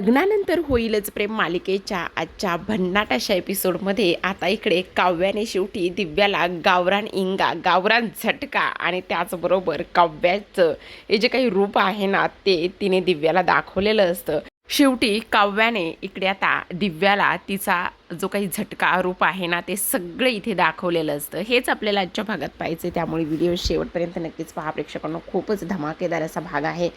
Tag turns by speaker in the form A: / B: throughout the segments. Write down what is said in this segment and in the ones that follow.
A: लग्नानंतर होईलच प्रेम मालिकेच्या आजच्या भन्नाट अशा एपिसोडमध्ये आता इकडे काव्याने शेवटी दिव्याला गावरान इंगा, गावरान झटका आणि त्याचबरोबर काव्याचं हे जे काही रूप आहे ना ते तिने दिव्याला दाखवलेलं असतं. शेवटी काव्याने इकडे आता दिव्याला तिचा जो काही झटका रूप आहे ना ते सगळं इथे दाखवलेलं असतं. हेच आपल्याला आजच्या भागात पाहायचं, त्यामुळे व्हिडिओ शेवटपर्यंत नक्कीच पहा. प्रेक्षकांना खूपच धमाकेदार असा भाग आहे.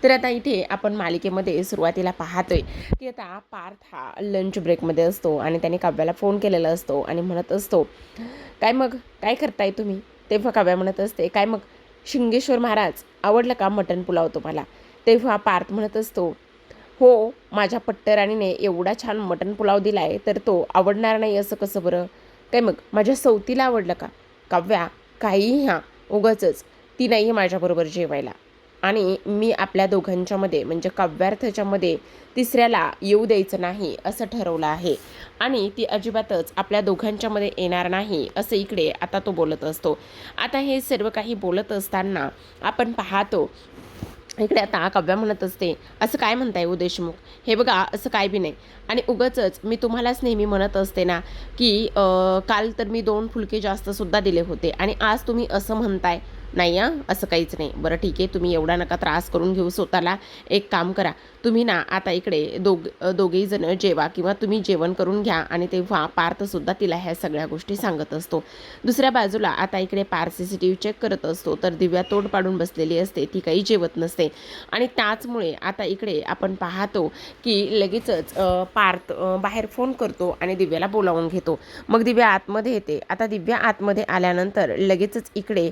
A: तर आता इथे आपण मालिकेमध्ये सुरुवातीला पाहतोय की आता पार्थ हा लंच ब्रेकमध्ये असतो आणि त्याने काव्याला फोन केलेला असतो आणि म्हणत असतो, काय मग काय करताय तुम्ही? तेव्हा काव्या म्हणत असते, काय मग शिंगेश्वर महाराज आवडलं का मटण पुलाव तुम्हाला? तेव्हा पार्थ म्हणत असतो, हो, माझ्या पट्टराणीने एवढा छान मटण पुलाव दिलाय तर तो आवडणार नाही असं कसं बरं? काय मग माझ्या सौतीला आवडलं का? काव्या, काहीही ह्या उगाचच, ती नाही आहे माझ्याबरोबर जेवायला आणि मी आपल्या दोघांच्यामध्ये म्हणजे काव्यार्थाच्यामध्ये तिसऱ्याला येऊ द्यायचं नाही असं ठरवलं आहे आणि ती अजिबातच आपल्या दोघांच्यामध्ये येणार नाही असं इकडे आता तो बोलत असतो. आता हे सर्व काही बोलत असताना आपण पाहतो इकडे आता काव्या म्हणत असते, असं काय म्हणताय ओ देशमुख? हे बघा असं काय बी नाही आणि उगाचच मी तुम्हालाच नेहमी म्हणत असते ना की काल तर मी 2 फुलके जास्तसुद्धा दिले होते आणि आज तुम्ही असं म्हणताय. नाही हां, असं काहीच नाही. बरं ठीक आहे, तुम्ही एवढा नका त्रास करून घेऊ स्वतःला. एक काम करा, तुम्ही ना आता इकडे दोघेही जण जेवा किंवा तुम्ही जेवण करून घ्या आणि तेव्हा पार्थसुद्धा तिला ह्या सगळ्या गोष्टी सांगत असतो. दुसऱ्या बाजूला आता इकडे पार्थ CCTV चेक करत असतो तर दिव्या तोंड पाडून बसलेली असते, ती काही जेवत नसते आणि त्याचमुळे आता इकडे आपण पाहतो की लगेचच पार्थ बाहेर फोन करतो आणि दिव्याला बोलावून घेतो. मग दिव्या आतमध्ये येते. आता दिव्या आतमध्ये आल्यानंतर लगेचच इकडे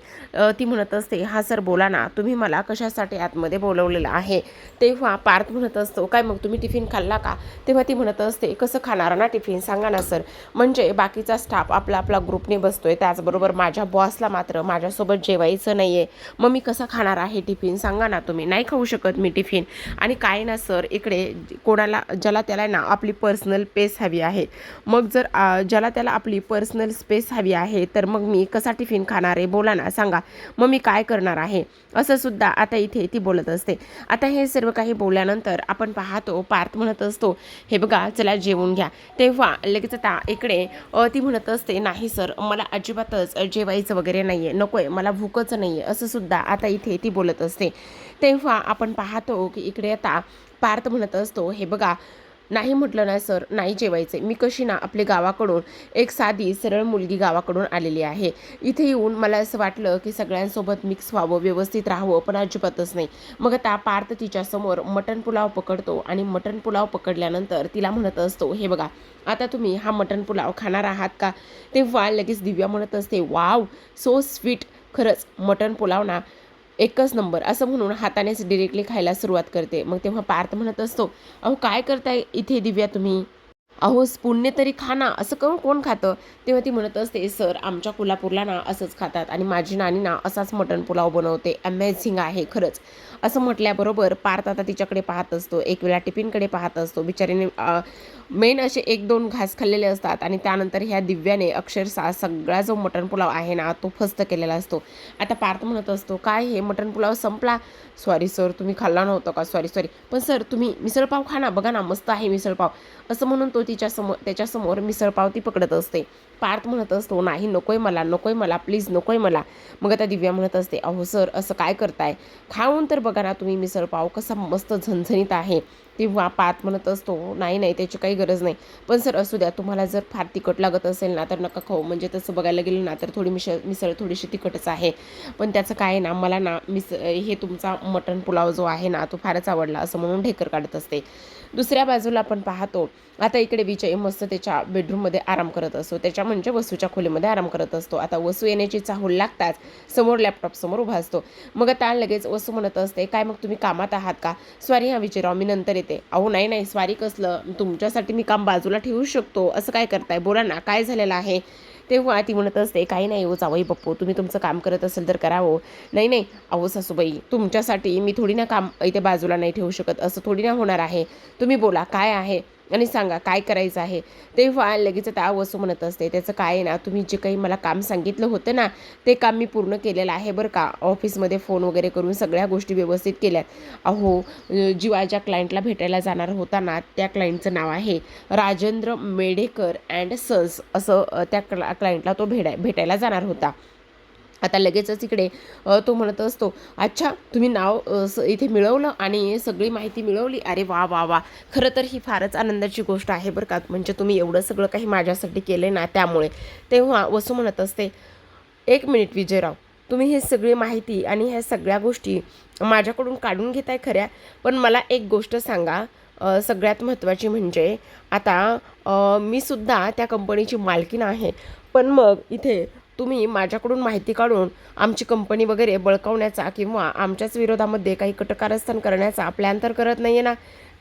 A: ती म्हणत असते, हा सर बोला ना, तुम्ही मला कशासाठी आतमध्ये बोलवलेलं आहे? तेव्हा पार्थ म्हणत असतो, काय मग तुम्ही टिफिन खाल्ला का? तेव्हा ती म्हणत असते, कसं खाणार ना टिफिन सांगा ना सर, म्हणजे बाकीचा स्टाफ आपला आपला ग्रुपने बसतोय, त्याचबरोबर माझ्या बॉसला मात्र माझ्यासोबत जेवायचं नाही आहे, मग मी कसं खाणार आहे टिफिन सांगा ना तुम्ही? नाही खाऊ शकत मी टिफिन. आणि काय ना सर, इकडे कोणाला ज्याला त्याला ना आपली पर्सनल स्पेस हवी आहे, मग जर ज्याला त्याला आपली पर्सनल स्पेस हवी आहे तर मग मी कसा टिफिन खाणार आहे बोला ना, सांगा मग मी काय करणार आहे? असं सुद्धा आता इथे ती बोलत असते. आता हे सर्व काही बोलल्यानंतर आपण पाहतो पार्थ म्हणत असतो, हे बघा चला जेवून घ्या. तेव्हा लगेच आता इकडे ती म्हणत असते, नाही सर मला अजिबातच जेवायचं वगैरे नाही आहे, नको आहे, मला भूकच नाही आहे, असं सुद्धा आता इथे ती बोलत असते. तेव्हा आपण पाहतो की इकडे आता पार्थ म्हणत असतो, हे बघा नाही म्हटलं ना सर, नाही जेवायचे. मी कशी ना आपली गावाकडून एक साधी सरळ मुलगी गावाकडून आलेली आहे. इथे येऊन मला असं वाटलं की सगळ्यांसोबत मिक्स व्हावं, व्यवस्थित राहावं, पण अजिबातच नाही. मग आता पार्थ तिच्यासमोर मटण पुलाव पकडतो आणि मटण पुलाव पकडल्यानंतर तिला म्हणत असतो, हे बघा आता तुम्ही हा मटण पुलाव खाणार आहात का? तेव्हा लगेच दिव्या म्हणत असते, वाव सो स्वीट, खरंच मटण पुलाव ना एकच नंबर, असं म्हणून हातानेच डिरेक्टली खायला सुरुवात करते. मग तेव्हा पार्थ म्हणत असतो, अहो काय करताय इथे दिव्या तुम्ही? अहो स्पूनने तरी खा ना, असं करून कोण खातं? तेव्हा ती म्हणत असते, सर आमच्या कोल्हापूरला ना असंच खातात आणि माझी नानी ना असाच मटण पुलाव बनवते, अमेझिंग आहे खरंच. असं म्हटल्याबरोबर पार्थ आता तिच्याकडे पाहत असतो, एक वेळा टिफिनकडे पाहत असतो. बिचारीने मेन असे 1-2 घास खाल्लेले असतात आणि त्यानंतर ह्या दिव्याने अक्षरशः सगळा जो मटण पुलाव आहे ना तो फस्त केलेला असतो. आता पार्थ म्हणत असतो, काय हे मटण पुलाव संपला? सॉरी सर, तुम्ही खाल्ला नव्हता का? सॉरी सॉरी, पण सर तुम्ही मिसळपाव खा ना, बघा ना मस्त आहे मिसळपाव. असं म्हणून तो त्याच्यासमोर मिसळपाव ती पकडत असते. पार्थ म्हणत असतो, नाही नकोय मला, नकोय मला, प्लीज नकोय मला. मग आता दिव्या म्हणत असते, अहो सर असं काय करताय? खाऊन तर बघा ना तुम्ही मिसळपाव कसा मस्त झणझणीत आहे. तेव्हा पार्थ म्हणत असतो, नाही नाही त्याची काही गरज नाही, पण सर असू द्या, तुम्हाला जर फार तिखट लागत असेल ना तर नका खाऊ. म्हणजे तसं बघायला गेलं ना तर थोडी मिसळ थोडीशी तिखटच आहे, पण त्याचं काय ना, मला ना हे तुमचा मटण पुलाव जो आहे ना तो फारच आवडला, असं म्हणून ढेकर काढत असते. दुसऱ्या बाजूला आपण पाहतो आता इकडे विजय मस्त त्याच्या बेडरूममध्ये आराम करत असतो, त्याच्या म्हणजे वसूच्या खोलीमध्ये आराम करत असतो. आता वसू येण्याची चाहूल लागताच समोर लॅपटॉप समोर उभा असतो. मग आता लगेच वसू म्हणत असते, काय मग तुम्ही कामात आहात का? स्वारी हा विचाराव, मी नंतर येते. अहो नाही नाही स्वारी कसलं, तुमच्यासाठी मी काम बाजूला ठेवू शकतो, असं काय करताय? बोला ना काय झालेलं आहे? तेव्हा ती म्हणत असते, काही नाही हो जावई बाप्पू, तुम्ही तुमचं काम करत असेल तर करावं. नाही नाही अहो सासूबाई, तुमच्यासाठी मी थोडी ना काम इथे बाजूला नाही ठेवू शकत, असं थोडी ना होणार आहे. तुम्ही बोला काय आहे? आणि सांगा काय करायचं आहे. तेव्हा लगेच त्या वसू म्हणत असते, त्याचं काय आहे ना, तुम्ही जे काही मला काम सांगितलं होतं ना, ते काम मी पूर्ण केलेलं आहे बरं का. ऑफिसमध्ये फोन वगैरे करून सगळ्या गोष्टी व्यवस्थित केल्यात. अहो, जेव्हा ज्या क्लायंटला भेटायला जाणार होता ना, त्या क्लायंटचं नाव आहे राजेंद्र मेढेकर अँड सन्स असं त्या क्लायंटला तो भेटायला जाणार होता. आता लगेचच इकडे तो म्हणत असतो, अच्छा तुम्ही नाव इथे मिळवलं आणि सगळी माहिती मिळवली, अरे वा वा वा. खरं तर ही फारच आनंदाची गोष्ट आहे बरं का, म्हणजे तुम्ही एवढं सगळं काही माझ्यासाठी केलं ना त्यामुळे. तेव्हा वसू म्हणत असते, एक मिनिट विजयराव, तुम्ही ही सगळी माहिती आणि ह्या सगळ्या गोष्टी माझ्याकडून काढून घेताय खऱ्या, पण मला एक गोष्ट सांगा. सगळ्यात महत्त्वाची म्हणजे आता मी सुद्धा त्या कंपनीची मालकीण आहे, पण मग इथे तुम्ही माझ्याकडून माहिती काढून आमची कंपनी वगैरे बळकावण्याचा किंवा आमच्याच विरोधामध्ये काही कटकारस्थान करण्याचा प्लॅन तर करत नाही आहे ना.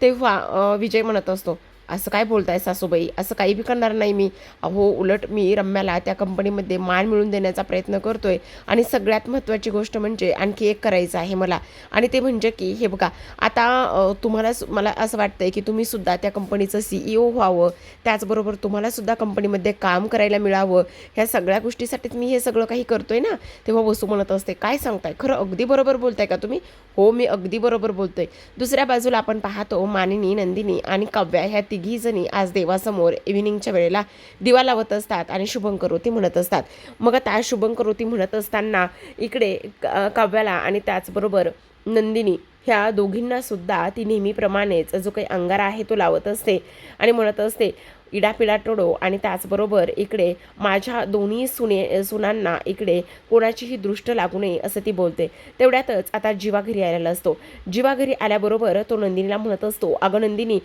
A: तेव्हा विजय म्हणत असतो, असं काय बोलताय सासूबाई, असं काही बी करणार नाही मी. अहो, उलट मी रम्याला त्या कंपनीमध्ये मान मिळवून देण्याचा प्रयत्न करतोय. आणि सगळ्यात महत्त्वाची गोष्ट म्हणजे आणखी एक करायचं आहे मला, आणि ते म्हणजे की हे बघा, आता तुम्हाला मला असं वाटतंय की तुम्ही सुद्धा त्या कंपनीचं CEO व्हावं, त्याचबरोबर तुम्हाला सुद्धा कंपनीमध्ये काम करायला मिळावं. ह्या सगळ्या गोष्टीसाठीच मी हे सगळं काही करतोय ना. तेव्हा वसू म्हणत असते, काय सांगताय, खरं अगदी बरोबर बोलताय का तुम्ही? हो, मी अगदी बरोबर बोलतोय. दुसऱ्या बाजूला आपण पाहतो, मानिनी, नंदिनी आणि काव्या ह्या तिघी जणी आज देवासमोर इव्हिनिंगच्या वेळेला दिवा लावत असतात आणि शुभंकरोती म्हणत असतात. मग आता शुभंकरोती म्हणत असताना इकडे काव्याला आणि त्याचबरोबर नंदिनी ह्या दोघींना सुद्धा ती नेहमीप्रमाणेच जो काही अंगारा आहे तो लावत असते आणि म्हणत असते, इडापिडा टोडो. आणि त्याचबरोबर इकडे माझ्या दोन्ही सुनांना इकडे कोणाचीही दृष्ट लागू नये असं ती बोलते. तेवढ्यातच आता जीवा घरी आलेला असतो. जीवा घरी आल्याबरोबर तो नंदिनीला म्हणत असतो, अगं नंदिनी,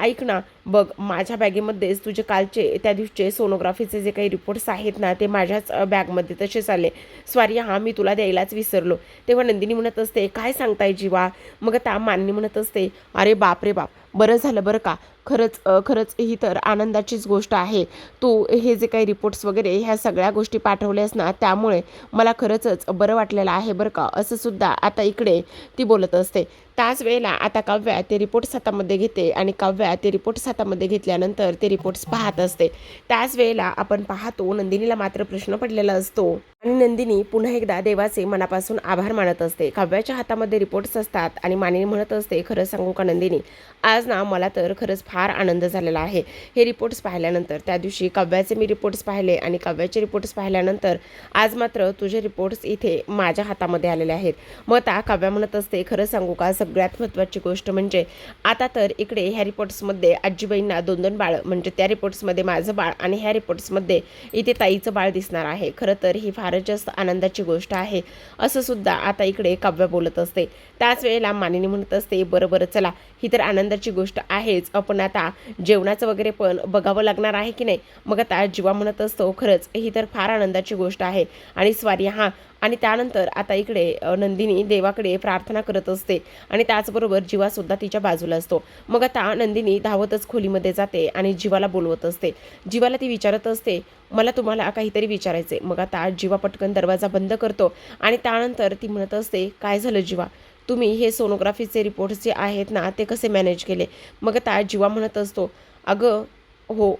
A: ऐक ना, बघ माझ्या बॅगेमध्येच तुझे कालचे त्या दिवशीचे सोनोग्राफीचे जे काही रिपोर्ट्स आहेत ना, ते माझ्याच बॅगमध्ये तसेच आले. सॉरी हां, मी तुला द्यायलाच विसरलो. तेव्हा नंदिनी म्हणत असते, काय सांगताय जीवा? मग आता मानिनी म्हणत असते, अरे बाप रे बाप, बरं झालं बरं का, खरंच ही तर आनंदाचीच गोष्ट आहे. तू हे जे काही रिपोर्ट्स वगैरे ह्या सगळ्या गोष्टी पाठवल्यास ना, त्यामुळे मला खरंच बरं वाटलेलं आहे बरं का, असं सुद्धा आता इकडे ती बोलत असते. त्याच वेळेला आता काव्या ते रिपोर्ट्स हातामध्ये घेते आणि काव्या ते रिपोर्ट्स हातामध्ये घेतल्यानंतर ते रिपोर्ट्स पाहत असते. त्याच वेळेला आपण पाहतो, नंदिनीला मात्र प्रश्न पडलेला असतो आणि नंदिनी पुन्हा एकदा देवाचे मनापासून आभार मानत असते. काव्याच्या हातामध्ये रिपोर्ट्स असतात आणि मानिनी म्हणत असते, खरं सांगू का नंदिनी, आज ना मला तर खरंच फार आनंद झालेला आहे हे रिपोर्ट्स पाहिल्यानंतर. त्या दिवशी काव्याचे मी रिपोर्ट्स पाहिले आणि काव्याचे रिपोर्ट्स पाहिल्यानंतर आज मात्र तुझे रिपोर्ट्स इथे माझ्या हातामध्ये आलेले आहेत. मग त्या काव्या म्हणत असते, खरं सांगू का, सगळ्यात महत्त्वाची गोष्ट म्हणजे आता तर इकडे ह्या रिपोर्ट्समध्ये आजीबाईंना 2-2 बाळ, म्हणजे त्या रिपोर्ट्समध्ये माझं बाळ आणि ह्या रिपोर्ट्समध्ये इथे ताईचं बाळ दिसणार आहे. खरं तर ही फारच जास्त आनंदाची गोष्ट आहे असं सुद्धा आता इकडे काव्या बोलत असते. त्याच वेळेला मानिनी म्हणत असते, बरं चला, ही तर आनंदाची गोष्ट आहेच, आपण आता जेवणाचं वगैरे पण बघावं लागणार आहे की नाही. मग आता जीवा म्हणत असतो, खरंच ही तर फार आनंदाची गोष्ट आहे आणि स्वारी हां. आणि त्यानंतर आता इकडे नंदिनी देवाकडे प्रार्थना करत असते आणि त्याचबरोबर जीवासुद्धा तिच्या बाजूला असतो. मग आता नंदिनी धावतच खोलीमध्ये जाते आणि जीवाला बोलवत असते. जीवाला ती विचारत असते, मला तुम्हाला काहीतरी विचारायचे. मग आता जीवा पटकन दरवाजा बंद करतो आणि त्यानंतर ती म्हणत असते, काय झालं जीवा, तुम्ही हे सोनोग्राफीचे रिपोर्ट्स जे आहेत ना, ते कसे मॅनेज केले? मग आता जीवा म्हणत असतो, अगं हो,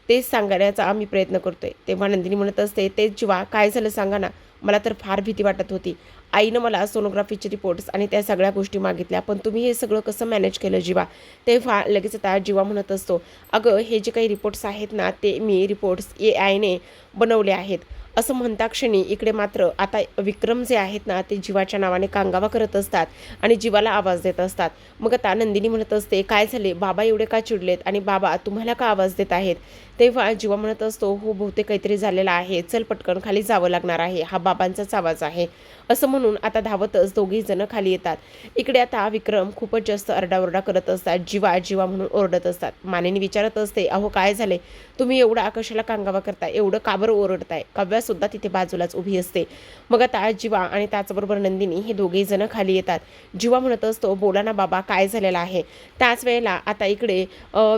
A: तेच सांगण्याचा आम्ही प्रयत्न करतोय. तेव्हा नंदिनी म्हणत असते, तेच जीवा, काय झालं सांगा ना, मला तर फार भीती वाटत होती. आईनं मला सोनोग्राफीचे रिपोर्ट्स आणि त्या सगळ्या गोष्टी मागितल्या, पण तुम्ही हे सगळं कसं मॅनेज केलं जीवा? तेव्हा लगेच आता जीवा म्हणत असतो, अगं हे जे काही रिपोर्ट्स आहेत ना, ते मी रिपोर्ट्स AI ने बनवले आहेत. असं म्हणता क्षणी इकडे मात्र आता विक्रम जे आहेत ना, ते जीवाच्या नावाने कांगावा करत असतात आणि जीवाला आवाज देत असतात. मग आता नंदिनी म्हणत असते, काय झाले बाबा, एवढे का चिडलेत आणि बाबा तुम्हाला का आवाज देत आहेत? तेव्हा जीवा म्हणत असतो, हो बहुतेक काहीतरी झालेलं आहे, चल पटकन खाली जावं लागणार आहे, हा बाबांचाच आवाज आहे. असं म्हणून आता धावतच दोघी जण खाली येतात. इकडे आता विक्रम खूपच जास्त अरडाओरडा करत असतात, जीवा जीवा म्हणून ओरडत असतात. मानिनी विचारत असते, अहो काय झाले, तुम्ही एवढा कशाला कांगावा करताय, एवढं का बरं ओरडताय? काव्या सुद्धा तिथे बाजूलाच उभी असते. मग आता जीवा आणि त्याचबरोबर नंदिनी हे दोघेही जण खाली येतात. जीवा म्हणत असतो, बोला ना बाबा, काय झालेलं आहे? त्याच वेळेला आता इकडे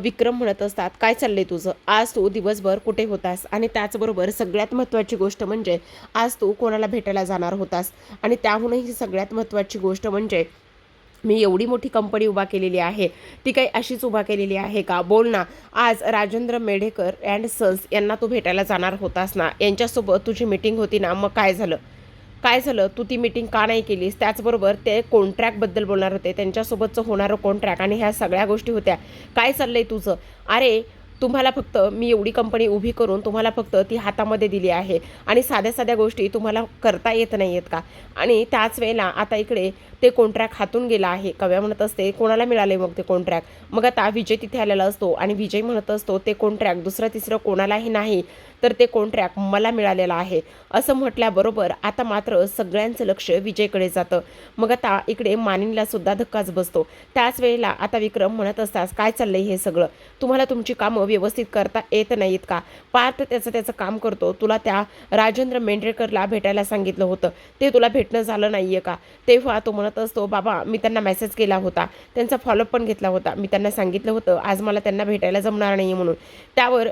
A: विक्रम म्हणत असतात, काय चाललंय तुझं? आज तू दिवसभर कुठे होतास? आणि त्याचबरोबर सगळ्यात महत्त्वाची गोष्ट म्हणजे आज तू कोणाला भेटायला जाणार होतास? आणि त्याहूनही सगळ्यात महत्त्वाची गोष्ट म्हणजे मी एवढी मोठी कंपनी उभा केलेली आहे, ती काही अशीच उभा केलेली आहे का? बोल ना. आज राजेंद्र मेढेकर अँड सन्स यांना तू भेटायला जाणार होतास ना, यांच्यासोबत तुझी मीटिंग होती ना, मग काय झालं? काय झालं? तू ती मीटिंग का नाही केलीस? त्याचबरोबर ते कॉन्ट्रॅक्टबद्दल बोलणार होते, त्यांच्यासोबतचं होणारं कॉन्ट्रॅक्ट आणि ह्या सगळ्या गोष्टी होत्या. काय चाललंय तुझं? अरे, तुम्हाला फक्त मी एवढी कंपनी उभी करून तुम्हाला फक्त ती हातामध्ये दिली आहे आणि साध्या साध्या गोष्टी तुम्हाला करता येत नाही आहेत का? आणि त्याच वेळेला आता इकडे ते कॉन्ट्रॅक्ट हातून गेला आहे. कव्या म्हणत असते, कोणाला मिळाले मग ते कॉन्ट्रॅक्ट? मग आता विजय तिथे आलेला असतो आणि विजय म्हणत असतो, ते कॉन्ट्रॅक्ट दुसरं तिसरं कोणालाही नाही, तर ते कॉन्ट्रॅक्ट मला मिळालेलं आहे असं म्हटल्याबरोबर आता मात्र सगळ्यांचं लक्ष विजयकडे जातं. मग आता इकडे मानिनीला सुद्धा धक्काच बसतो. त्याच वेळेला आता विक्रम म्हणत असतात, काय चाललंय हे सगळं? तुम्हाला तुमची कामं व्यवस्थित करता येत नाहीत का? पार्थ त्याचं काम करतो. तुला त्या राजेंद्र मेंढरेकरला भेटायला सांगितलं होतं, ते तुला भेटणं झालं नाहीये का? तेव्हा तो म्हणत असतो, बाबा मी त्यांना मेसेज केला होता, त्यांचा फॉलोअप पण घेतला होता, मी त्यांना सांगितलं होतं आज मला त्यांना भेटायला जमणार नाही म्हणून. त्यावर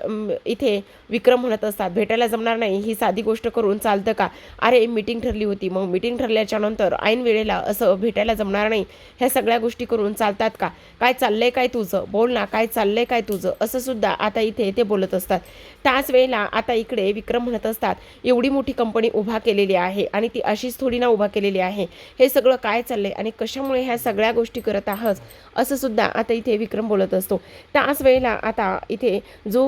A: इथे विक्रम म्हणत असतात, भेटायला जमणार नाही ही साधी गोष्ट करून चालतं का? अरे मीटिंग ठरली होती, मग मीटिंग ठरल्याच्या नंतर ऐन वेळेला असं भेटायला जमणार नाही, ह्या सगळ्या गोष्टी करून चालतात का? काय चाललंय काय तुझं? बोल ना, काय चाललंय काय तुझं? असं सुद्धा आता इथे ते बोलत असतात. त्याच वेळेला आता इकडे विक्रम म्हणत असतात, एवढी मोठी कंपनी उभा केलेली आहे आणि ती अशीच थोडी ना उभा केलेली आहे, हे सगळं काय चाललंय आणि कशामुळे ह्या सगळ्या गोष्टी करत आहात? असं सुद्धा आता इथे विक्रम बोलत असतो. त्याच वेळेला आता इथे जो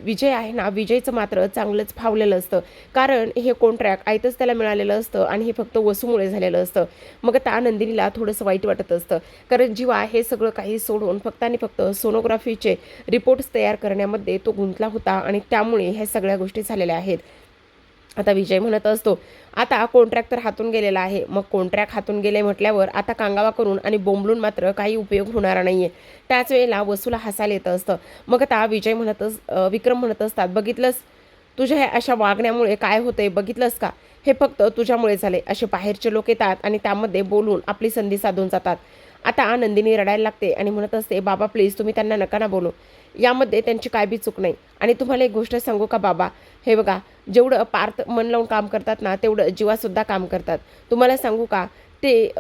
A: विजय आहे ना, विजयचं मात्र चांगलंच फावलेलं असतं, कारण हे कॉन्ट्रॅक्ट आयतच त्याला मिळालेलं असतं आणि हे फक्त वसूमुळे झालेलं असतं. मग त्या नंदिनीला थोडंसं वाईट वाटत असतं, कारण जीवा हे सगळं काही सोडून फक्त आणि फक्त सोनोग्राफीचे रिपोर्ट्स तयार करण्यामध्ये तो गुंतला होता आणि त्यामुळे ह्या सगळ्या गोष्टी झालेल्या आहेत. आता विजय म्हणत असतो, आता कॉन्ट्रॅक्ट तर हातून गेलेला आहे, मग कॉन्ट्रॅक्ट हातून गेले म्हटल्यावर आता कांगावा करून आणि बोंबलून मात्र काही उपयोग होणार नाहीये. त्याच वेळेला वसूला हसायला येतं असतं. मग आता विजय विक्रम म्हणत असतात, बघितलंस तुझ्या ह्या अशा वागण्यामुळे काय होतंय, बघितलंस का? हे फक्त तुझ्यामुळे झाले. असे बाहेरचे लोक येतात आणि त्यामध्ये बोलून आपली संधी साधून जातात. आता नंदिनी रडायला लागते आणि म्हणत असते, बाबा प्लीज तुम्ही त्यांना नका ना बोलू, यामध्ये त्यांची काय बी चूक नाही. आणि तुम्हाला एक गोष्ट सांगू का बाबा, हे बघा, जेवढं पार्थ मन लावून काम करतात ना, तेवढं जीवासुद्धा काम करतात. तुम्हाला सांगू का, ते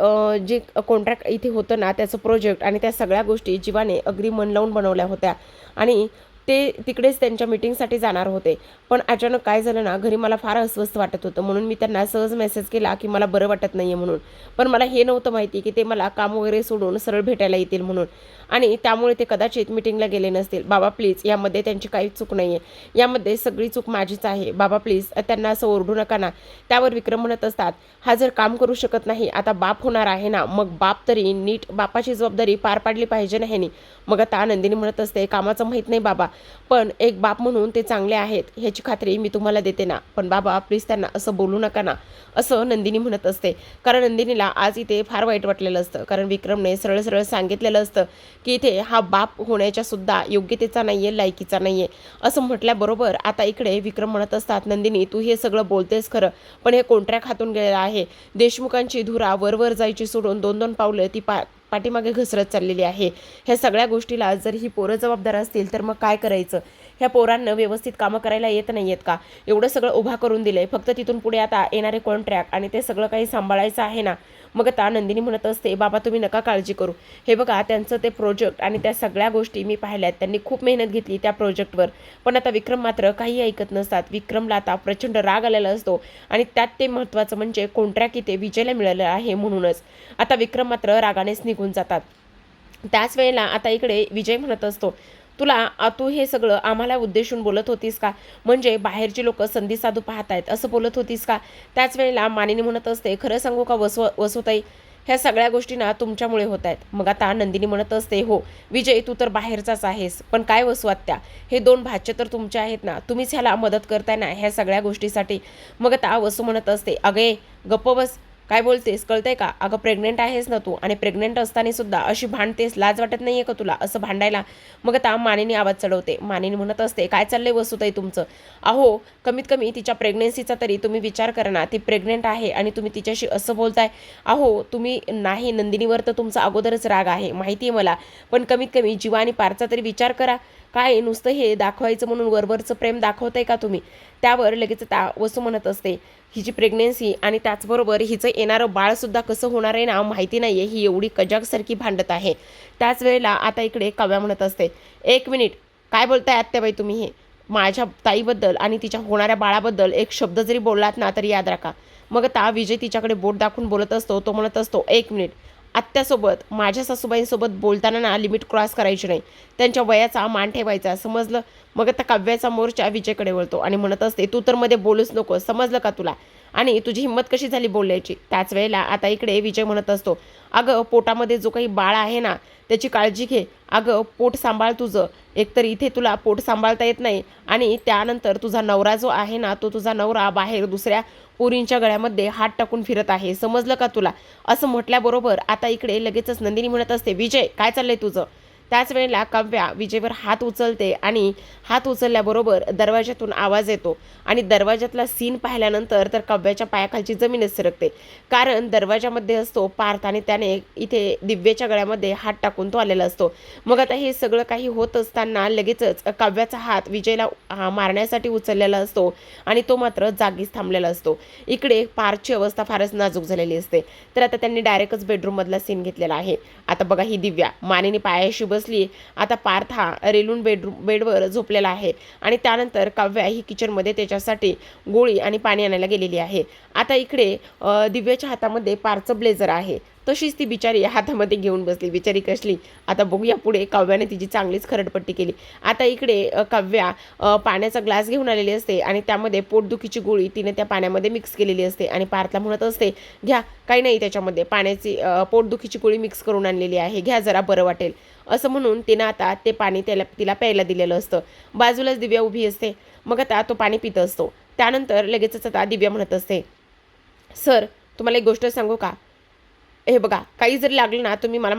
A: जे कॉन्ट्रॅक्ट इथे होतं ना, त्याचं प्रोजेक्ट आणि त्या सगळ्या गोष्टी जीवाने अगदी मन लावून बनवल्या होत्या आणि ते तिकडेच त्यांच्या मीटिंगसाठी जाणार होते. पण अचानक काय झालं ना, घरी मला फार अस्वस्थ वाटत होतं, म्हणून मी त्यांना सहज मेसेज केला की मला बरं वाटत नाही आहे म्हणून. पण मला हे नव्हतं माहिती की ते मला काम वगैरे सोडून सरळ भेटायला येतील म्हणून, आणि त्यामुळे ते कदाचित मीटिंगला गेले नसतील. बाबा प्लीज, यामध्ये त्यांची काहीच चूक नाही आहे, यामध्ये सगळी चूक माझीच आहे. बाबा प्लीज त्यांना असं ओरडू नका ना. त्यावर विक्रम म्हणत असतात, हा जर काम करू शकत नाही, आता बाप होणार आहे ना, मग बाप तरी नीट बापाची जबाबदारी पार पाडली पाहिजे ना ह्यानी. मग आता नंदिनी म्हणत असते, कामाचं माहीत नाही बाबा, पण एक बाप म्हणून ते चांगले आहेत ह्याची खात्री मी तुम्हाला देते ना, पण बाबा प्लीज त्यांना असं बोलू नका ना, असं नंदिनी म्हणत असते. कारण नंदिनीला आज इथे फार वाईट वाटलेलं असतं, कारण विक्रमने सरळ सरळ सांगितलेलं असतं की इथे हा बाप होण्याच्या सुद्धा योग्यतेचा नाही आहे, लायकीचा नाही आहे. असं म्हटल्याबरोबर आता इकडे विक्रम म्हणत असतात, नंदिनी तू हे सगळं बोलतेस खरं, पण हे कॉन्ट्रॅक्ट हातून गेलेलं आहे. देशमुखांची धुरा वर जायची सोडून 2-2 पावलं ती पाठीमागे घसरत चाललेली आहे. ह्या सगळ्या गोष्टीला जर ही पोरं जबाबदार असतील तर मग काय करायचं? ह्या पोरांना व्यवस्थित कामं करायला येत नाही आहेत का? एवढं सगळं उभा करून दिलंय, फक्त तिथून पुढे आता येणारे कॉन्ट्रॅक्ट आणि ते सगळं काही सांभाळायचं आहे ना. मग आता नंदिनी म्हणत असते, बाबा तुम्ही नका काळजी करू, हे बघा त्यांचं ते प्रोजेक्ट आणि त्या सगळ्या गोष्टी मी पाहिल्यात, त्यांनी खूप मेहनत घेतली त्या प्रोजेक्टवर. पण आता विक्रम मात्र काही ऐकत नसतात. विक्रमला आता प्रचंड राग आलेला असतो आणि त्यात ते महत्त्वाचं म्हणजे कॉन्ट्रॅक्ट इथे विजयला मिळालं आहे म्हणूनच. आता विक्रम मात्र रागानेच निघून जातात. त्याच वेळेला आता इकडे विजय म्हणत असतो, तू हे सगळं आम्हाला उद्देशून बोलत होतीस का? म्हणजे बाहेरची लोक संधी साधू पाहतायत असं बोलत होतीस का? त्याच वेळेला मानिनी म्हणत असते, खरं सांगू का वसुताई, ह्या सगळ्या गोष्टी ना तुमच्यामुळे होत आहेत. मग आता नंदिनी म्हणत असते, हो विजय तू तर बाहेरचाच आहेस, पण काय वसवात्या, हे 2 भाचे तर तुमचे आहेत ना, तुम्हीच ह्याला मदत करताय ना ह्या सगळ्या गोष्टीसाठी. मग आता वसू म्हणत असते, अगे गप्प बस, काय बोलतेस कळतंय का? अगं प्रेग्नेंट आहेस ना तू, आणि प्रेग्नेंट असताना सुद्धा अशी भांडतेस, लाज वाटत नाहीये का तुला असं भांडायला? मग आता मानिनी आवाज चढवते. मानिनी म्हणत असते, काय चाललंय वसुताई तुमचं? अहो कमीत कमी तिच्या प्रेग्नेन्सीचा तरी तुम्ही विचार करा ना, ती प्रेग्नेंट आहे आणि तुम्ही तिच्याशी असं बोलताय. अहो तुम्ही नाही, नंदिनीवर तर तुमचा अगोदरच राग आहे माहिती आहे मला, पण कमीत कमी जीवा आणि पारचा तरी विचार करा. काय नुसतं हे दाखवायचं म्हणून वरवरचं प्रेम दाखवताय का तुम्ही? त्यावर लगेच वसू म्हणत असते, हिची प्रेग्नेन्सी आणि त्याचबरोबर हिचं येणारं बाळसुद्धा कसं होणार आहे ना माहिती नाही आहे, ही एवढी कजाकसारखी भांडत आहे. त्याच वेळेला आता इकडे काव्या म्हणत असते, 1 मिनिट, काय बोलताय आत्याबाई तुम्ही? हे माझ्या ताईबद्दल आणि तिच्या होणाऱ्या बाळाबद्दल एक शब्द जरी बोललात ना तरी याद राखा. मग आता विजय तिच्याकडे बोट दाखवून बोलत असतो. तो म्हणत असतो, 1 मिनिट, आत्यासोबत माझ्या सासूबाईंसोबत बोलताना ना लिमिट क्रॉस करायची नाही, त्यांच्या वयाचा मान ठेवायचा, समजलं? मग आता काव्याचा मोर्चा विजयकडे वळतो आणि म्हणत असते, तू तर मध्ये बोलूच नको, समजलं का तुला? आणि तुझी हिंमत कशी झाली बोलायची? त्याच वेळेला आता इकडे विजय म्हणत असतो, अगं पोटामध्ये जो काही बाळ आहे ना त्याची काळजी घे. अगं पोट सांभाळ तुझं, एकतर इथे तुला पोट सांभाळता येत नाही आणि त्यानंतर तुझा नवरा जो आहे ना तो तुझा नवरा बाहेर दुसऱ्या पोरींच्या गळ्यामध्ये हात टाकून फिरत आहे, समजलं का तुला? असं म्हटल्याबरोबर आता इकडे लगेचच नंदिनी म्हणत असते, विजय काय चाललंय तुझं? त्याच वेळेला काव्या विजयवर हात उचलते आणि हात उचलल्याबरोबर दरवाजातून आवाज येतो आणि दरवाजातला सीन पाहिल्यानंतर तर काव्याच्या पायाखालची जमीनच सरकते. कारण दरवाजामध्ये असतो पार्थ आणि त्याने इथे दिव्याच्या गळ्यामध्ये हात टाकून तो आलेला असतो. मग आता हे सगळं काही होत असताना लगेचच काव्याचा हात विजयला मारण्यासाठी उचललेला असतो आणि तो मात्र जागीच थांबलेला असतो. इकडे पार्थची अवस्था फारच नाजूक झालेली असते. तर आता त्यांनी डायरेक्टच बेडरूममधला सीन घेतलेला आहे. आता बघा ही दिव्या मानेने पायाशी बसली. आता पार्थ हा रेलून बेडवर झोपलेला आहे आणि त्यानंतर काव्या ही किचनमध्ये त्याच्यासाठी गोळी आणि पाणी आणायला गेलेली आहे. आता इकडे दिव्याच्या हातामध्ये पार्थचं ब्लेझर आहे. तशीच ती बिचारी हातामध्ये घेऊन बसली. बिचारी कसली, आता बघूया पुढे. काव्याने तिची चांगलीच खरडपट्टी केली. आता इकडे काव्या पाण्याचा ग्लास घेऊन आलेली असते आणि त्यामध्ये पोटदुखीची गोळी तिने त्या पाण्यामध्ये मिक्स केलेली असते आणि पार्थला म्हणत असते, घ्या, काही नाही त्याच्यामध्ये, पाण्याची पोटदुखीची गोळी मिक्स करून आणलेली आहे, घ्या जरा बरं वाटेल, असं म्हणून तिनं आता ते पाणी तिला प्यायला दिलेलं असतं. बाजूलाच दिव्या उभी असते. मग आता तो पाणी पित असतो. त्यानंतर लगेचच आता दिव्या म्हणत असते, सर तुम्हाला एक गोष्ट सांगू का? हे बघा, काही जरी लागलं ना तुम्ही मला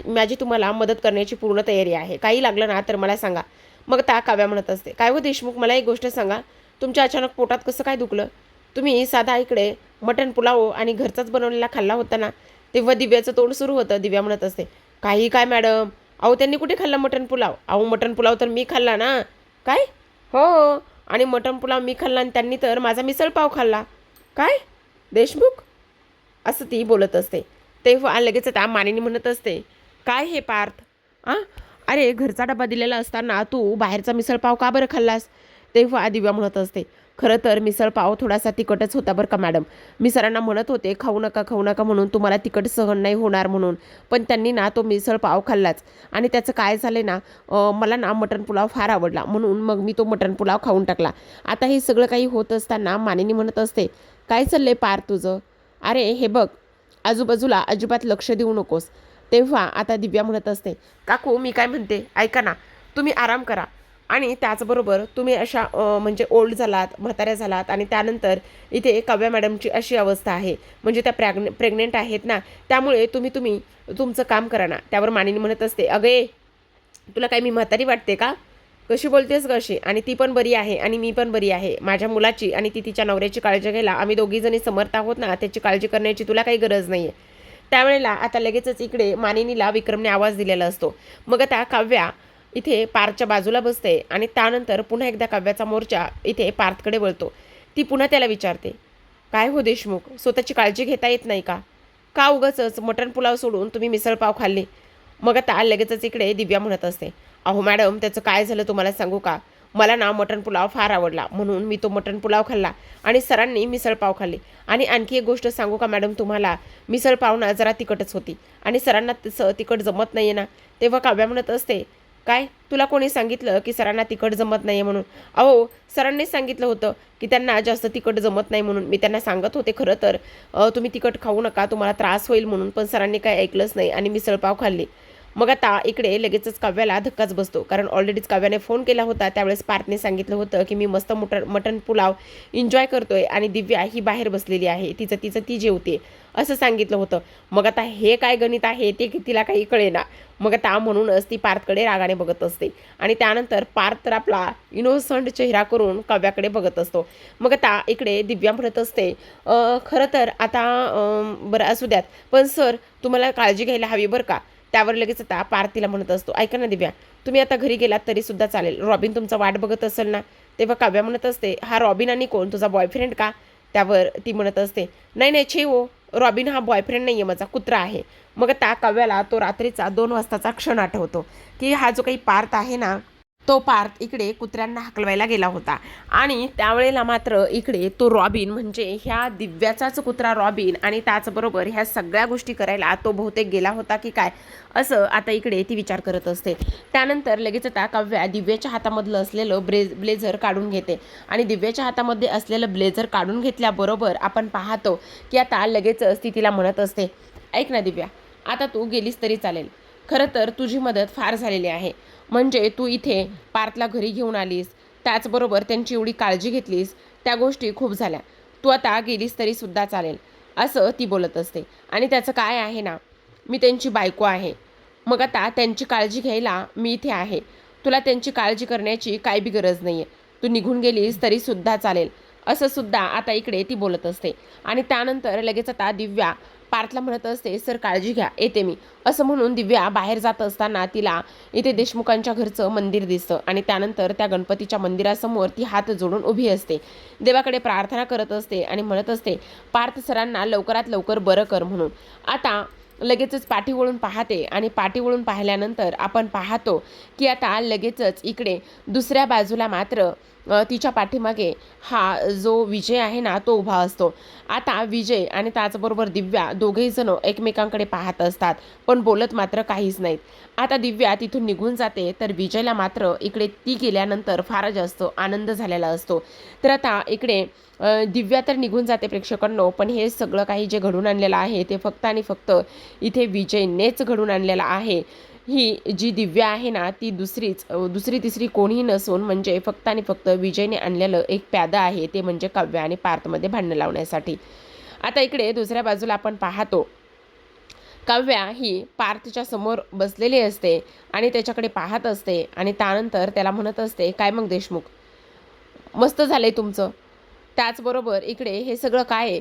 A: माझी तुम्हाला मदत करण्याची पूर्ण तयारी आहे. काही लागलं ना तर मला सांगा. मग त्या काव्या म्हणत असते, काय हो देशमुख, मला एक गोष्ट सांगा, तुमच्या अचानक पोटात कसं काय दुखलं? तुम्ही साधा इकडे मटण पुलाव आणि घरचाच बनवलेला खाल्ला होता ना? तेव्हा दिव्याचं तोंड सुरू होतं. दिव्या म्हणत असते, काही काय मॅडम, अहो त्यांनी कुठे खाल्ला मटण पुलाव? अहो मटण पुलाव तर मी खाल्ला ना. काय? हो, आणि मटण पुलाव मी खाल्ला आणि त्यांनी तर माझा मिसळपाव खाल्ला. काय देशमुख? असं ती बोलत असते. तेव्हा लगेच त्या मानेनी म्हणत असते, काय हे पार्थ, अरे घरचा डबा दिलेला असताना तू बाहेरचा मिसळपाव का बरं खाल्लास? तेव्हा दिव्या म्हणत असते, खरं तर मिसळपाव थोडासा तिखटच होता बरं का मॅडम. मी सरांना म्हणत होते खाऊ नका म्हणून, तुम्हाला तिखट सहन नाही होणार म्हणून, पण त्यांनी ना तो मिसळपाव खाल्लाच आणि त्याचं काय झालं ना, मला ना मटण पुलाव फार आवडला म्हणून मग मी तो मटण पुलाव खाऊन टाकला. आता हे सगळं काही होत असताना मानिनी म्हणत असते, काय चाललंय पार्थ तुझं? अरे हे बघ, आजूबाजूला अजिबात लक्ष देऊ नकोस. तेव्हा आता दिव्या म्हणत असते, काकू मी काय म्हणते ऐका ना, तुम्ही आराम करा आणि त्याचबरोबर तुम्ही अशा म्हणजे ओल्ड झालात, म्हाताऱ्या झालात आणि त्यानंतर इथे काव्या मॅडमची अशी अवस्था आहे, म्हणजे त्या प्रेग्नेंट आहेत ना, त्यामुळे तुम्ही तुमचं काम करा ना. त्यावर मानिनी म्हणत असते, अगे तुला काय मी म्हातारी वाटते का? कशी बोलतेस कशी? आणि ती पण बरी आहे आणि मी पण बरी आहे. माझ्या मुलाची आणि ती तिच्या नवऱ्याची काळजी घ्यायला आम्ही दोघीजणी समर्थ आहोत ना, त्याची काळजी करण्याची तुला काही गरज नाही आहे. त्यावेळेला आता लगेचच इकडे मानिनीला विक्रमने आवाज दिलेला असतो. मग आता काव्या इथे पार्थच्या बाजूला बसते आणि त्यानंतर पुन्हा एकदा काव्याचा मोर्चा इथे पार्थकडे वळतो. ती पुन्हा त्याला विचारते, काय हो देशमुख, स्वतःची काळजी घेता येत नाही का? का उगाचच मटण पुलाव सोडून तुम्ही मिसळपाव खाल्ली? मग आता लगेचच इकडे दिव्या म्हणत असते, अहो मॅडम त्याचं काय झालं तुम्हाला सांगू का? मला ना मटण पुलाव फार आवडला म्हणून मी तो मटण पुलाव खाल्ला आणि सरांनी मिसळपाव खाल्ली. आणि आणखी एक गोष्ट सांगू का मॅडम तुम्हाला, मिसळपाव ना जरा तिखटच होती आणि सरांना तसं तिखट जमत नाही आहे ना. तेव्हा काव्या म्हणत असते, काय तुला कोणी सांगितलं की सरांना तिखट जमत नाही आहे म्हणून? अहो सरांनीच सांगितलं होतं की त्यांना जास्त तिखट जमत नाही म्हणून. मी त्यांना सांगत होते खरं तर तुम्ही तिखट खाऊ नका, तुम्हाला त्रास होईल म्हणून, पण सरांनी काय ऐकलंच नाही आणि मिसळपाव खाल्ली. मग आता इकडे लगेचच काव्याला धक्काच बसतो, कारण ऑलरेडीच काव्याने फोन केला होता. त्यावेळेस पार्थने सांगितलं होतं की मी मस्त मटण पुलाव एन्जॉय करतोय आणि दिव्या ही बाहेर बसलेली आहे, तिचं ती जेवते असं सांगितलं होतं. मग आता हे काय गणित आहे ते तिला काही कळेना. मग आता म्हणूनच ती पार्थकडे रागाने बघत असते आणि त्यानंतर पार्थ तर आपला इनोसंट चेहरा करून काव्याकडे बघत असतो. मग आता इकडे दिव्या म्हणत असते, खरं तर आता बरं असू द्यात, पण सर तुम्हाला काळजी घ्यायला हवी बरं का. त्यावर लगेच आता पार्थ म्हणत असतो, ऐका ना दिव्या, तुम्ही आता घरी गेलात तरी सुद्धा चालेल, रॉबिन तुमचा वाट बघत असेल ना. तेव्हा काव्या म्हणत असते, हा रॉबिन आणि कोण, तुझा बॉयफ्रेंड का? त्यावर ती म्हणत असते, नाही छे हो, रॉबिन हा बॉयफ्रेंड नाही आहे, माझा कुत्रा आहे. मग त्या काव्याला तो रात्रीचा 2 वाजताचा क्षण आठवतो की हा जो काही पार्थ आहे ना, तो पार्थ इकडे कुत्र्यांना हाकलवायला गेला होता आणि त्यावेळेला मात्र इकडे तो रॉबिन म्हणजे ह्या दिव्याचाच कुत्रा रॉबिन आणि त्याचबरोबर ह्या सगळ्या गोष्टी करायला तो बहुतेक गेला होता की काय, असं आता इकडे ती विचार करत असते. त्यानंतर लगेच आता काव्या दिव्याच्या हातामधलं असलेलं ब्लेझर काढून घेते आणि दिव्याच्या हातामध्ये असलेलं ब्लेझर काढून घेतल्याबरोबर आपण पाहतो की आता लगेचच ती तिला म्हणत असते, ऐक ना दिव्या, आता तू गेलीस तरी चालेल. खरं तर तुझी मदत फार झालेली आहे. म्हणजे तू इथे पार्थला घरी घेऊन आलीस, त्याचबरोबर त्यांची एवढी काळजी घेतलीस, त्या गोष्टी खूप झाल्या. तू आता गेलीस तरी सुद्धा चालेल, असं ती बोलत असते. आणि त्याचं काय आहे ना, मी त्यांची बायको आहे. मग आता त्यांची काळजी घ्यायला मी इथे आहे. तुला त्यांची काळजी करण्याची काय बी गरज नाही आहे. तू निघून गेलीस तरी सुद्धा चालेल, असं सुद्धा आता इकडे ती बोलत असते. आणि त्यानंतर लगेच आता दिव्या पार्थला म्हणत असते, सर काळजी घ्या, येते मी, असं म्हणून दिव्या बाहेर जात असताना तिला इथे देशमुखांच्या घरचं मंदिर दिसतं आणि त्यानंतर त्या गणपतीच्या मंदिरासमोर ती हात जोडून उभी असते, देवाकडे प्रार्थना करत असते आणि म्हणत असते, पार्थ सरांना लवकरात लवकर बरं कर म्हणून. आता लगेचच पाठी वळून पाहते आणि पाठी वळून पाहिल्यानंतर आपण पाहतो की आता लगेचच इकडे दुसऱ्या बाजूला मात्र तिच्या पाठीमागे हा जो विजय आहे ना, तो उभा असतो. आता विजय आणि त्याचबरोबर दिव्या दोघेही जण एकमेकांकडे पाहत असतात, पण बोलत मात्र काहीच नाहीत. आता दिव्या तिथून निघून जाते, तर विजयला मात्र इकडे ती गेल्यानंतर फार जास्त आनंद झालेला असतो. तर आता इकडे दिव्या तर निघून जाते प्रेक्षकांनो, पण हे सगळं काही जे घडून आणलेलं आहे ते फक्त आणि फक्त इथे विजयनेच घडून आणलेलं आहे. ही जी दिव्या आहे ना, ती दुसरी तिसरी कोणीही नसून म्हणजे फक्त आणि फक्त विजयने आणलेलं एक प्यादा आहे, ते म्हणजे काव्या आणि पार्थमध्ये भांडणं लावण्यासाठी. आता इकडे दुसऱ्या बाजूला आपण पाहतो, काव्या ही पार्थच्या समोर बसलेली असते आणि त्याच्याकडे पाहत असते आणि त्यानंतर त्याला म्हणत असते, काय मग देशमुख, मस्त झालंय तुमचं. त्याचबरोबर इकडे हे सगळं काय आहे?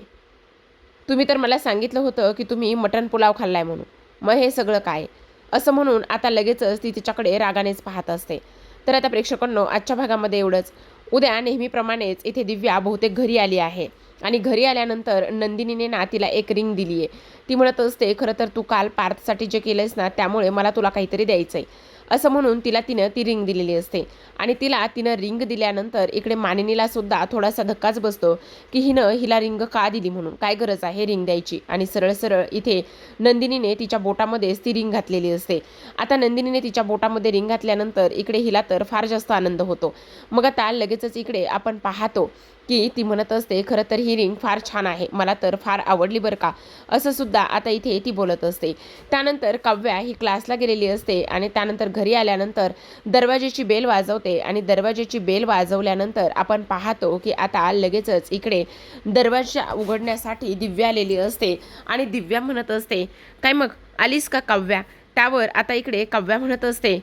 A: तुम्ही तर मला सांगितलं होतं की तुम्ही मटण पुलाव खाल्लाय म्हणून, मग हे सगळं काय? असं म्हणून आता लगेचच ती तिच्याकडे रागानेच पाहत असते. तर आता प्रेक्षकांनो, आजच्या भागामध्ये एवढंच. उद्या नेहमीप्रमाणेच इथे दिव्या बहुतेक घरी आली आहे आणि घरी आल्यानंतर नंदिनीने ना तिला एक रिंग दिली आहे. ती म्हणत असते, खरं तर तू काल पार्थसाठी जे केलंयस ना, त्यामुळे मला तुला काहीतरी द्यायचं आहे, असं म्हणून तिनं ती रिंग दिलेली असते. आणि तिनं रिंग दिल्यानंतर इकडे मानिनीला सुद्धा थोडासा धक्काच बसतो की हिला रिंग का दिली म्हणून, काय गरज आहे रिंग द्यायची. आणि सरळ सरळ इथे नंदिनीने तिच्या बोटामध्येच ती रिंग घातलेली असते. आता नंदिनीने तिच्या बोटामध्ये रिंग घातल्यानंतर इकडे हिला तर फार जास्त आनंद होतो. मग आता लगेचच इकडे आपण पाहतो की ती म्हणत असते, खरं तर ही रिंग फार छान आहे, मला तर फार आवडली बरं का, असं सुद्धा आता इथे ती बोलत असते. त्यानंतर काव्या ही क्लासला गेलेली असते आणि त्यानंतर घरी आल्यानंतर दरवाजेची बेल वाजवते आणि दरवाजेची बेल वाजवल्यानंतर आपण पाहतो की आता लगेचच इकडे दरवाजा उघडण्यासाठी दिव्या आलेली असते आणि दिव्या म्हणत असते, काय मग आलीस का काव्या? त्यावर आता इकडे काव्या म्हणत असते,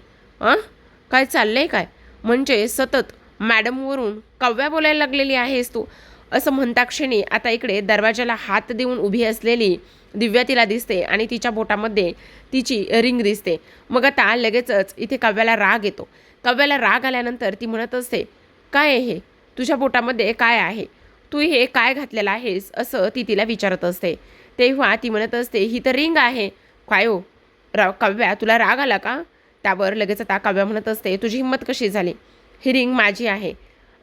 A: काय चाललंय काय? म्हणजे सतत मॅडमवरून काव्या बोलायला लागलेली आहेस तू, असं म्हणता क्षणी आता इकडे दरवाजाला हात देऊन उभी असलेली दिव्या तिला दिसते आणि तिच्या बोटामध्ये तिची रिंग दिसते. मग आता लगेचच इथे काव्याला राग येतो. काव्याला राग आल्यानंतर ती म्हणत असते, काय आहे हे तुझ्या बोटामध्ये, काय आहे, तू हे काय घातलेलं आहेस, असं ती तिला विचारत असते. तेव्हा ती म्हणत असते, ही तर रिंग आहे. काय हो काव्या, तुला राग आला का? त्यावर लगेच आता काव्या म्हणत असते, तुझी हिंमत कशी झाली? ही रिंग माझी आहे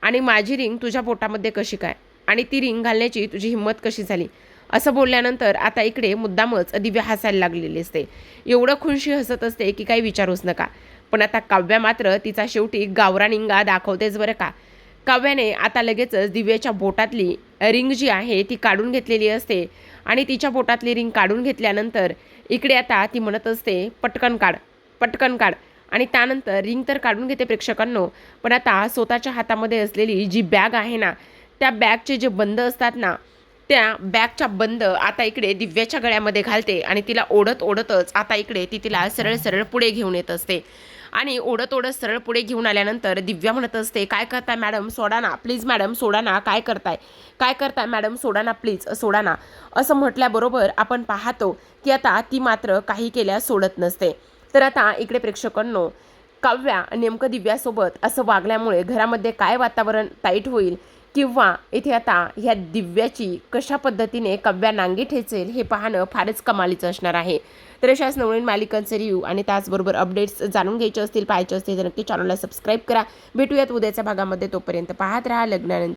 A: आणि माझी रिंग तुझ्या पोटामध्ये कशी काय, आणि ती रिंग घालण्याची तुझी हिंमत कशी झाली? असं बोलल्यानंतर आता इकडे मुद्दामच दिव्या हसायला लागलेली असते. एवढं खुनशी हसत असते की काही विचारूच नका. पण आता काव्या मात्र तिचा शेवटी गावरान इंगा दाखवतेच बरं का. काव्याने आता लगेचच दिव्याच्या बोटातली रिंग जी आहे ती काढून घेतलेली असते आणि तिच्या बोटातली रिंग काढून घेतल्यानंतर इकडे आता ती म्हणत असते, पटकन काढ, पटकन काढ. आणि त्यानंतर रिंग तर काढून घेते प्रेक्षकांनो, पण आता स्वतःच्या हातामध्ये असलेली जी बॅग आहे ना, त्या बॅगचे जे बंद असतात ना, त्या बॅगच्या बंद आता इकडे दिव्याच्या गळ्यामध्ये घालते आणि तिला ओढतच आता इकडे ती तिला सरळ सरळ पुढे घेऊन येत असते. आणि ओढत सरळ पुढे घेऊन आल्यानंतर दिव्या म्हणत असते, काय करताय मॅडम, सोडा ना प्लीज, मॅडम सोडा ना, काय करताय मॅडम, सोडा ना प्लीज, सोडा ना. असं म्हटल्याबरोबर आपण पाहतो की आता ती मात्र काही केल्यास सोडत नसते. तर आता इकडे प्रेक्षकांनो, काव्या नेमकं दिव्यासोबत असं वागल्यामुळे घरामध्ये काय वातावरण टाईट होईल किंवा इथे आता ह्या दिव्याची कशा पद्धतीने काव्या नांगी ठेचेल हे पाहणं फारच कमालीचं असणार आहे. तर अशाच नवीन मालिकांचे रिव्ह्यू आणि त्याचबरोबर अपडेट्स जाणून घ्यायचे असतील, पाहायचे असतील तर नक्की चॅनलला सबस्क्राईब करा. भेटूयात उद्याच्या भागामध्ये. तोपर्यंत पाहत राहा लग्नानंतर